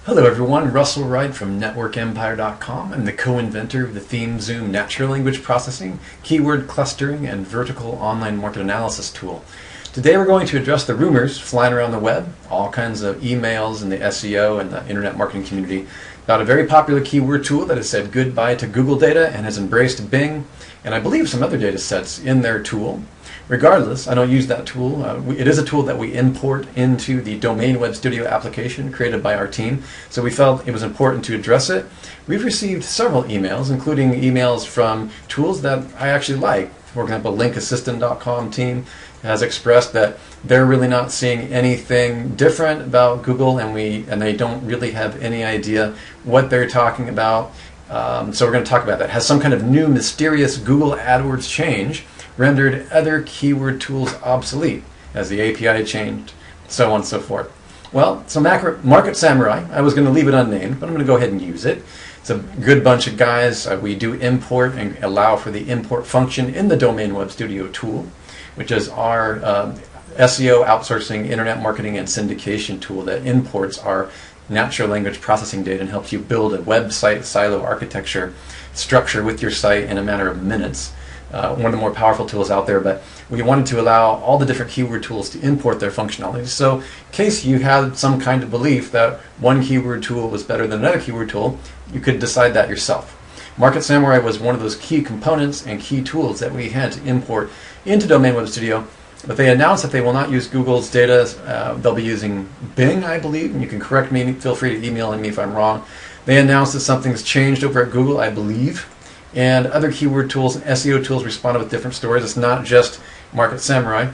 Hello everyone, Russell Wright from networkempire.com. I'm the co-inventor of the Theme Zoom natural language processing, keyword clustering, and vertical online market analysis tool. Today we're going to address the rumors flying around the web, all kinds of emails in the SEO and the internet marketing community, about a very popular keyword tool that has said goodbye to Google data and has embraced Bing, and I believe some other data sets in their tool. Regardless, I don't use that tool. It is a tool that we import into the Domain Web Studio application created by our team, so we felt it was important to address it. We've received several emails, including emails from tools that I actually like. For example, linkassistant.com team has expressed that they're really not seeing anything different about Google, and they don't really have any idea what they're talking about. So we're going to talk about that. Has some kind of new mysterious Google AdWords change rendered other keyword tools obsolete? Has the API changed? So on and so forth. Well, so Market Samurai, I was going to leave it unnamed, but I'm going to go ahead and use it. It's a good bunch of guys. We do import and allow for the import function in the Domain Web Studio tool, which is our SEO outsourcing, internet marketing, and syndication tool that imports our natural language processing data and helps you build a website silo architecture structure with your site in a matter of minutes. One of the more powerful tools out there, but we wanted to allow all the different keyword tools to import their functionality. So in case you had some kind of belief that one keyword tool was better than another keyword tool, you could decide that yourself. Market Samurai was one of those key components and key tools that we had to import into Domain Web Studio, but they announced that they will not use Google's data. They'll be using Bing, I believe, and you can correct me, feel free to email me if I'm wrong. They announced that something's changed over at Google, I believe, and other keyword tools and SEO tools responded with different stories. It's not just Market Samurai.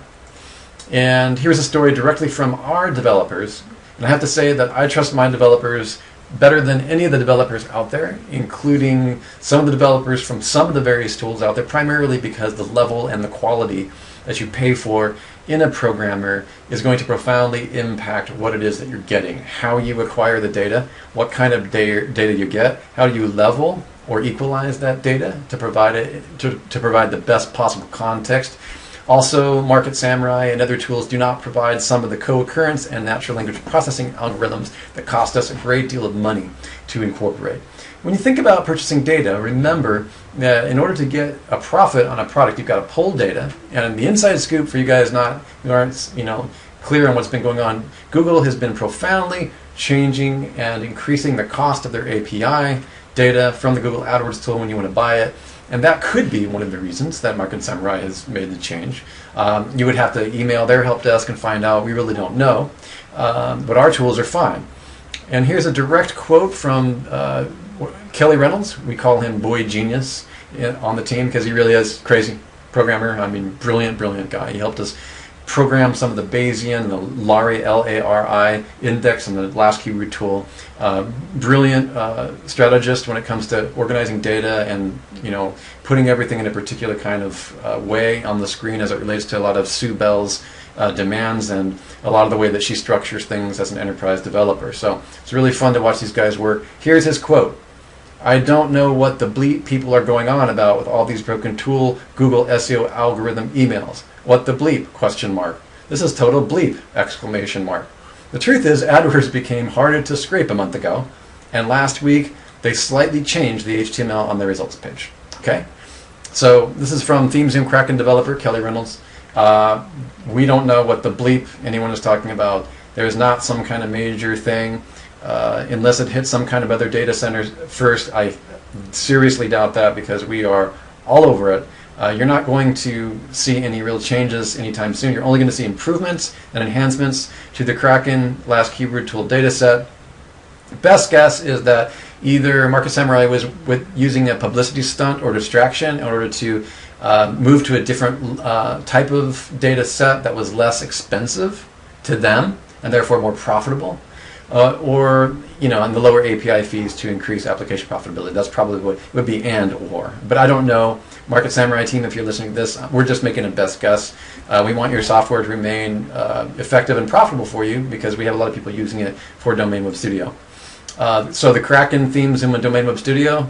And here's a story directly from our developers. And I have to say that I trust my developers better than any of the developers out there, including some of the developers from some of the various tools out there, primarily because the level and the quality that you pay for in a programmer is going to profoundly impact what it is that you're getting, how you acquire the data, what kind of data you get, how you level or equalize that data to provide the best possible context. Also, Market Samurai and other tools do not provide some of the co-occurrence and natural language processing algorithms that cost us a great deal of money to incorporate. When you think about purchasing data, remember that in order to get a profit on a product, you've got to pull data. And the inside scoop for you guys who aren't clear on what's been going on, Google has been profoundly changing and increasing the cost of their API data from the Google AdWords tool when you want to buy it. And that could be one of the reasons that Market Samurai has made the change. You would have to email their help desk and find out. We really don't know. But our tools are fine. And here's a direct quote from Kelly Reynolds. We call him Boy Genius on the team because he really is crazy programmer. I mean, brilliant guy. He helped us program some of the Bayesian, the LARI, L-A-R-I index and the last keyword tool. Brilliant strategist when it comes to organizing data and putting everything in a particular kind of way on the screen as it relates to a lot of Sue Bell's demands and a lot of the way that she structures things as an enterprise developer. So it's really fun to watch these guys work. Here's his quote. "I don't know what the bleep people are going on about with all these broken tool Google SEO algorithm emails. What the bleep? ? This is total bleep! ! The truth is AdWords became harder to scrape a month ago, and last week they slightly changed the HTML on the results page." Okay? So this is from Theme Zoom Kraken developer Kelly Reynolds. We don't know what the bleep anyone is talking about. There's not some kind of major thing. Unless it hits some kind of other data centers first, I seriously doubt that because we are all over it. You're not going to see any real changes anytime soon. You're only going to see improvements and enhancements to the Kraken last keyword tool data set. Best guess is that either Market Samurai was using a publicity stunt or distraction in order to move to a different type of data set that was less expensive to them and therefore more profitable. Or and the lower API fees to increase application profitability. That's probably what it would be, and or. But I don't know. Market Samurai team, if you're listening to this, we're just making a best guess. We want your software to remain effective and profitable for you because we have a lot of people using it for Domain Web Studio. So the Kraken themes in Domain Web Studio,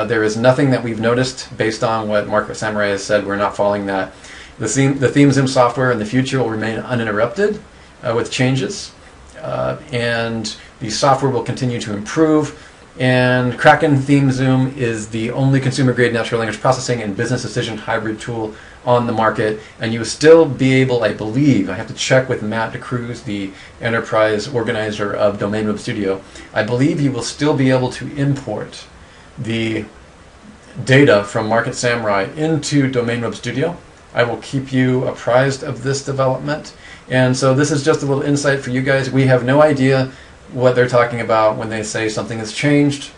there is nothing that we've noticed based on what Market Samurai has said. We're not following that. The theme Zim software in the future will remain uninterrupted with changes. and the software will continue to improve. And Kraken Theme Zoom is the only consumer-grade natural language processing and business decision hybrid tool on the market. And you will still be able, I believe, I have to check with Matt DeCruz, the enterprise organizer of Domain Web Studio, I believe you will still be able to import the data from Market Samurai into Domain Web Studio. I will keep you apprised of this development. And so this is just a little insight for you guys. We have no idea what they're talking about when they say something has changed,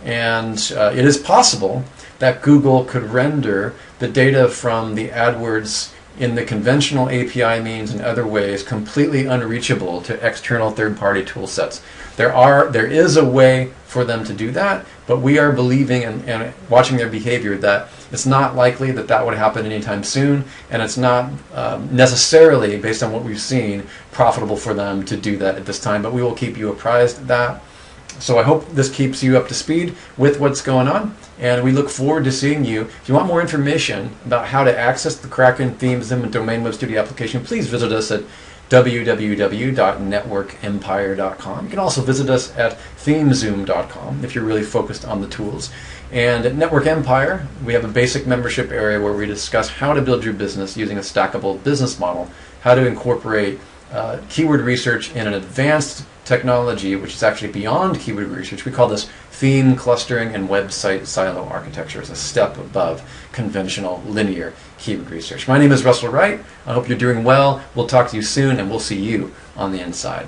and it is possible that Google could render the data from the AdWords in the conventional API means and other ways completely unreachable to external third-party tool sets. There is a way for them to do that, but we are believing and watching their behavior that it's not likely that that would happen anytime soon, and it's not necessarily, based on what we've seen, profitable for them to do that at this time, but we will keep you apprised of that. So I hope this keeps you up to speed with what's going on, and we look forward to seeing you. If you want more information about how to access the Kraken Theme Zoom and Domain Web Studio application, please visit us at www.networkempire.com. You can also visit us at themezoom.com if you're really focused on the tools. And at Network Empire, we have a basic membership area where we discuss how to build your business using a stackable business model, how to incorporate keyword research in an advanced technology, which is actually beyond keyword research. We call this theme clustering and website silo architecture. It's a step above conventional linear keyword research. My name is Russell Wright. I hope you're doing well. We'll talk to you soon, and we'll see you on the inside.